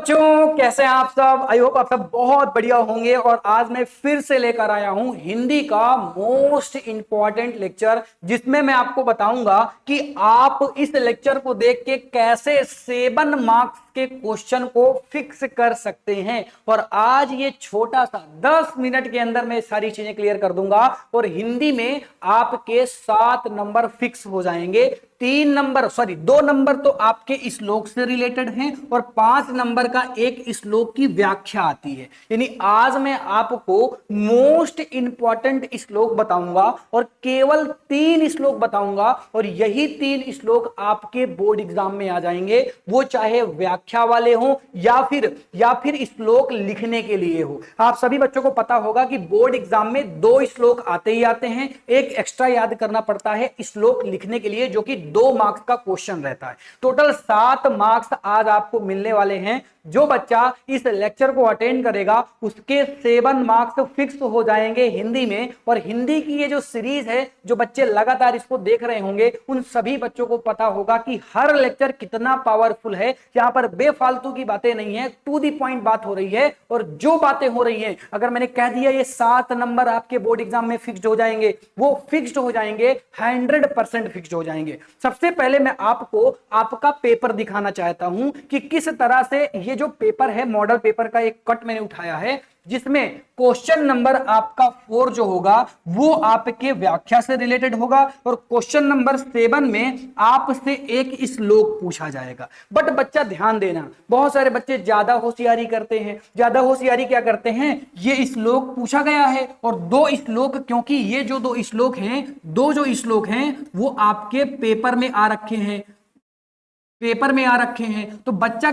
बच्चों, कैसे हैं आप सब। आई होप आप सब बहुत बढ़िया होंगे। और आज मैं फिर से लेकर आया हूं हिंदी का मोस्ट इंपॉर्टेंट लेक्चर, जिसमें मैं आपको बताऊंगा कि आप इस लेक्चर को देख के कैसे 7 मार्क्स के क्वेश्चन को फिक्स कर सकते हैं। और आज ये छोटा सा 10 मिनट के अंदर मैं सारी चीजें क्लियर कर दूंगा और हिंदी में आपके 7 नंबर फिक्स हो जाएंगे। 2 नंबर तो आपके श्लोक से रिलेटेड हैं और 5 नंबर का एक श्लोक की व्याख्या आती है। यानी आज मैं आपको मोस्ट इंपॉर्टेंट श्लोक बताऊंगा और केवल 3 श्लोक बताऊंगा और यही 3 श्लोक आपके बोर्ड एग्जाम में आ जाएंगे, वो चाहे व्याख्या वाले हो या फिर श्लोक लिखने के लिए हो। आप सभी बच्चों को पता होगा कि बोर्ड एग्जाम में 2 श्लोक आते ही आते हैं, एक एक्स्ट्रा याद करना पड़ता है श्लोक लिखने के लिए, जो कि 2 मार्क्स का क्वेश्चन रहता है। टोटल 7 मार्क्स आज आपको मिलने वाले हैं। जो बच्चा इस लेक्चर को अटेंड करेगा उसके 7 मार्क्स फिक्स हो जाएंगे हिंदी में। और हिंदी की ये जो सीरीज है, जो बच्चे लगातार इसको देख रहे होंगे, उन सभी बच्चों को पता होगा कि हर लेक्चर कितना पावरफुल है। यहां पर बेफालतू की बातें नहीं है, टू दी पॉइंट बात हो रही है। और जो बातें हो रही है, अगर मैंने कह दिया ये 7 नंबर आपके बोर्ड एग्जाम में फिक्स्ड हो जाएंगे, वो फिक्स्ड हो जाएंगे, 100% फिक्स्ड हो जाएंगे। सबसे पहले मैं आपको आपका पेपर दिखाना चाहता हूं कि किस तरह से ये जो पेपर है, मॉडल पेपर का एक कट मैंने उठाया है, जिसमें क्वेश्चन नंबर आपका 4 जो होगा वो आपके व्याख्या से रिलेटेड होगा और क्वेश्चन नंबर 7 में आपसे एक श्लोक पूछा जाएगा। बट बच्चा ध्यान देना, बहुत सारे बच्चे ज्यादा होशियारी करते हैं। ज्यादा होशियारी क्या करते हैं, ये श्लोक पूछा गया है और 2 श्लोक, क्योंकि ये जो 2 श्लोक हैं, 2 जो श्लोक हैं वो आपके पेपर में आ रखे हैं, तो बच्चा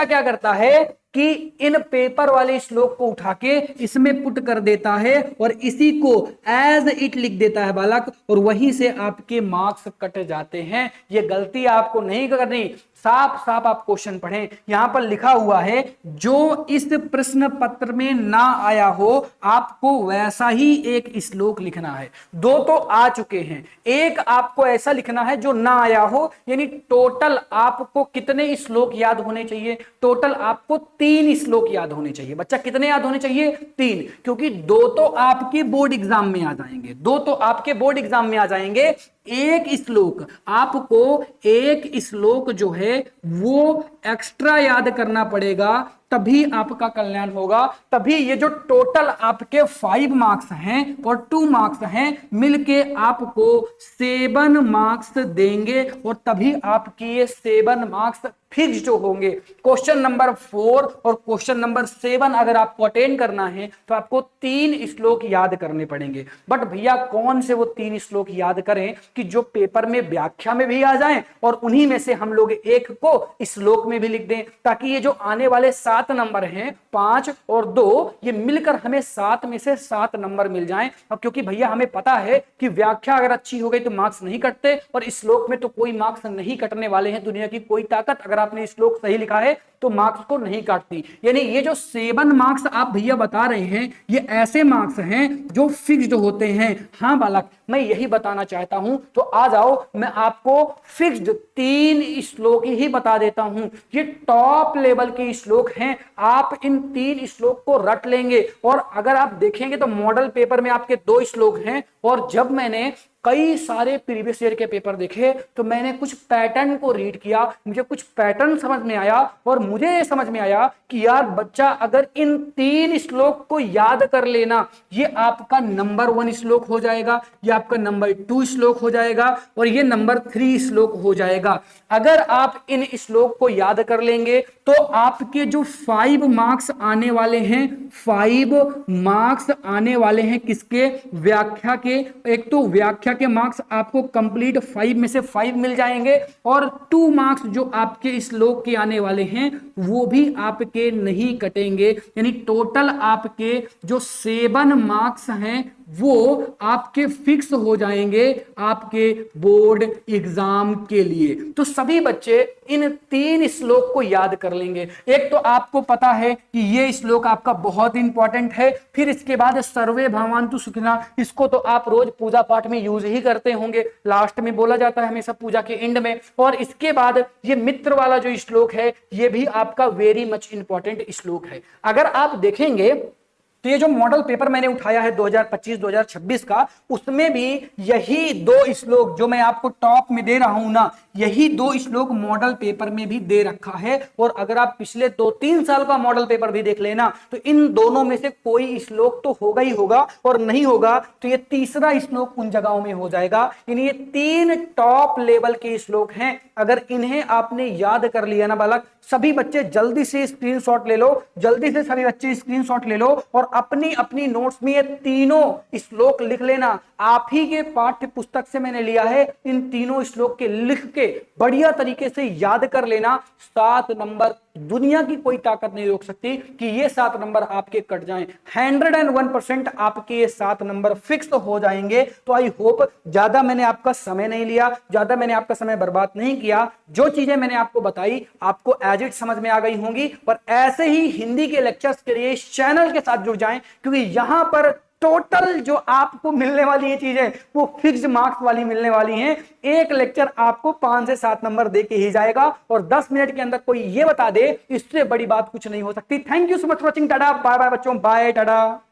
क्या करता है कि इन पेपर वाले श्लोक को उठा के इसमें पुट कर देता है और इसी को एज इट लिख देता है बालक, और वहीं से आपके मार्क्स कट जाते हैं। ये गलती आपको नहीं करनी। साफ साफ आप क्वेश्चन पढ़ें। यहां पर लिखा हुआ है, जो इस प्रश्न पत्र में ना आया हो आपको वैसा ही एक श्लोक लिखना है। 2 तो आ चुके हैं, एक आपको ऐसा लिखना है जो ना आया हो। यानी टोटल आपको कितने श्लोक याद होने चाहिए, टोटल आपको 3 श्लोक याद होने चाहिए। बच्चा कितने याद होने चाहिए, 3, क्योंकि 2 तो आपके बोर्ड एग्जाम में आ जाएंगे, एक श्लोक आपको, एक श्लोक जो है वो एक्स्ट्रा याद करना पड़ेगा, तभी आपका कल्याण होगा। तभी ये जो टोटल आपके 5 मार्क्स हैं और 2 मार्क्स हैं मिलके आपको 7 मार्क्स देंगे और तभी आपकी ये 7 मार्क्स फिक्स जो होंगे। क्वेश्चन नंबर 4 और क्वेश्चन नंबर 7 अगर आपको अटेंड करना है तो आपको 3 श्लोक याद करने पड़ेंगे। बट भैया कौन से वो 3 श्लोक याद करें कि जो पेपर में व्याख्या में भी आ जाएं और उन्हीं में से हम लोग एक को श्लोक में भी लिख दें, ताकि ये जो आने वाले 7 नंबर हैं, 5 और 2, ये मिलकर हमें 7 में से 7 नंबर मिल जाएं। और क्योंकि भैया हमें पता है कि व्याख्या अगर अच्छी हो गई तो मार्क्स नहीं कटते और श्लोक में तो कोई मार्क्स नहीं कटने वाले हैं। दुनिया की कोई ताकत, अगर आपने श्लोक सही लिखा है तो मार्क्स को नहीं काटती। यानी ये जो 7 मार्क्स आप भैया बता रहे हैं, ये ऐसे मार्क्स हैं जो फिक्स्ड होते हैं। हाँ बालक, मैं यही बताना चाहता हूं, तो आ जाओ मैं आपको फिक्स्ड 3 श्लोक ही बता देता हूं। ये टॉप लेवल के श्लोक हैं, आप इन 3 श्लोक को रट लेंगे। और अगर आप देखेंगे तो मॉडल पेपर में आपके 2 श्लोक हैं, और जब मैंने कई सारे प्रीवियस ईयर के पेपर देखे तो मैंने कुछ पैटर्न को रीड किया, मुझे कुछ पैटर्न समझ में आया और मुझे ये समझ में आया कि यार बच्चा अगर इन 3 श्लोक को याद कर लेना, ये आपका नंबर 1 श्लोक हो जाएगा, ये आपका नंबर 2 श्लोक हो जाएगा और ये नंबर 3 श्लोक हो जाएगा। अगर आप इन श्लोक को याद कर लेंगे तो आपके जो 5 मार्क्स आने वाले हैं, 5 मार्क्स आने वाले हैं किसके, व्याख्या के। एक तो व्याख्या के मार्क्स आपको कंप्लीट 5 में से 5 मिल जाएंगे और 2 मार्क्स जो आपके श्लोक के आने वाले हैं वो भी आपके नहीं कटेंगे। यानी टोटल आपके जो 7 मार्क्स हैं वो आपके फिक्स हो जाएंगे आपके बोर्ड एग्जाम के लिए। तो सभी बच्चे इन 3 श्लोक को याद कर लेंगे। एक तो आपको पता है कि ये श्लोक आपका बहुत इंपॉर्टेंट है। फिर इसके बाद सर्वे भवन्तु सुखिनः, इसको तो आप रोज पूजा पाठ में यूज ही करते होंगे, लास्ट में बोला जाता है हमेशा पूजा के एंड में। और इसके बाद ये मित्र वाला जो श्लोक है ये भी आपका वेरी मच इंपॉर्टेंट श्लोक है। अगर आप देखेंगे तो ये जो मॉडल पेपर मैंने उठाया है 2025-2026 का, उसमें भी यही 2 श्लोक जो मैं आपको टॉप में दे रहा हूं ना, यही 2 श्लोक मॉडल पेपर में भी दे रखा है। और अगर आप पिछले 2-3 साल का मॉडल पेपर भी देख लेना तो इन दोनों में से कोई श्लोक तो होगा ही होगा, और नहीं होगा तो ये तीसरा श्लोक उन जगहों में हो जाएगा। यानी ये 3 टॉप लेवल के श्लोक हैं। अगर इन्हें आपने याद कर लिया ना बालक, सभी बच्चे जल्दी से स्क्रीनशॉट ले लो, जल्दी से सभी बच्चे स्क्रीनशॉट ले लो और अपनी अपनी नोट्स में ये तीनों श्लोक लिख लेना। आप ही के पाठ्य पुस्तक से मैंने लिया है, इन तीनों श्लोक के लिख के बढ़िया तरीके से याद कर लेना। 7 नंबर दुनिया की कोई ताकत नहीं रोक सकती कि ये 7 नंबर आपके कट जाएं। 101% आपके ये 7 नंबर फिक्स हो जाएंगे। तो आई होप ज्यादा मैंने आपका समय नहीं लिया, ज्यादा मैंने आपका समय बर्बाद नहीं किया। जो चीजें मैंने आपको बताई आपको एज इट समझ में आ गई होंगी। और ऐसे ही हिंदी के लेक्चर्स के लिए इस चैनल के साथ जुड़ जाएं, क्योंकि यहां पर टोटल जो आपको मिलने वाली ये चीजें वो फिक्स्ड मार्क्स वाली मिलने वाली हैं। एक लेक्चर आपको 5 से 7 नंबर दे के ही जाएगा, और 10 मिनट के अंदर कोई ये बता दे, इससे बड़ी बात कुछ नहीं हो सकती। Thank you so much for watching. Tata bye bye बच्चों, बाय टाटा।